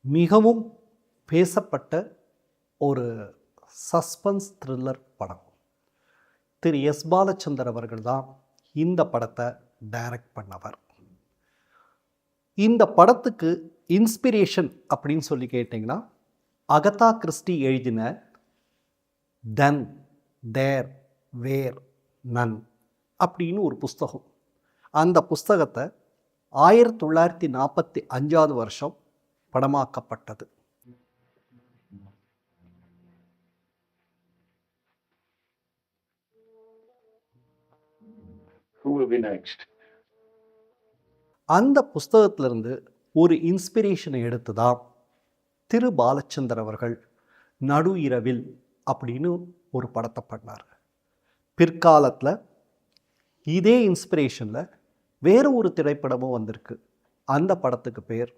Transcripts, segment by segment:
மிகவும் பேசப்பட்ட ஒரு சஸ்பென்ஸ் த்ரில்லர் படம். திரு எஸ் பாலச்சந்தர் அவர்கள் தான் இந்த படத்தை டைரக்ட் பண்ணவர். இந்த படத்துக்கு இன்ஸ்பிரேஷன் அப்படின்னு சொல்லி கேட்டிங்கன்னா, அகதா கிறிஸ்டி எழுதின தென் தேர் வேர் நன் அப்படின்னு ஒரு புஸ்தகம். அந்த புஸ்தகத்தை 1945 வருஷம் படமாக்கப்பட்டது. அந்த புஸ்தகத்திலிருந்து ஒரு இன்ஸ்பிரேஷனை எடுத்து தான் திரு பாலச்சந்தர் அவர்கள் நடு இரவில் அப்படின்னு ஒரு படத்தை பண்ணார். பிற்காலத்தில் இதே இன்ஸ்பிரேஷனில் வேறு ஒரு திரைப்படமும் வந்திருக்கு. அந்த படத்துக்கு பேர்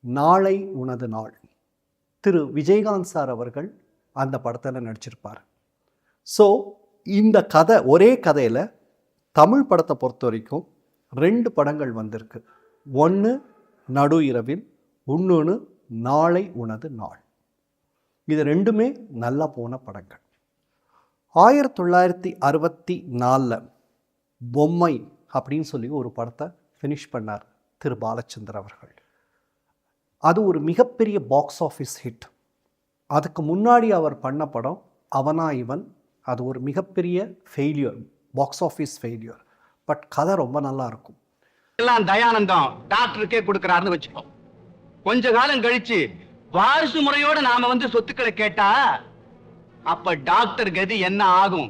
நாளை உனது நாள். திரு விஜயகாந்த் சார் அவர்கள் அந்த படத்தில் நடிச்சிருப்பார். ஸோ இந்த கதை, ஒரே கதையில் தமிழ் படத்தை பொறுத்த வரைக்கும் 2 படங்கள் வந்திருக்கு. ஒன்று நடு இரவில், இன்னொன்று நாளை உனது நாள். இது 2மே நல்லா போன படங்கள். 1964 பொம்மை அப்படின்னு சொல்லி ஒரு படத்தை ஃபினிஷ் பண்ணார் திரு பாலச்சந்தர் அவர்கள். அது ஒரு மிகப்பெரிய பாக்ஸ் ஆஃபீஸ் ஹிட். அதுக்கு முன்னாடி அவர் பண்ண படம் அவனா இவன். அது ஒரு மிகப்பெரிய failure, box office failure. But கதை ரொம்ப நல்லா இருக்கும். எல்லாம் தயானந்தம் டாக்டருக்கே கொடுக்கறாருன்னு வச்சுக்கோ. கொஞ்ச காலம் கழிச்சு வாரிசு முறையோட நாம வந்து சொத்துக்களை கேட்டா அப்ப டாக்டர் கதி என்ன ஆகும்?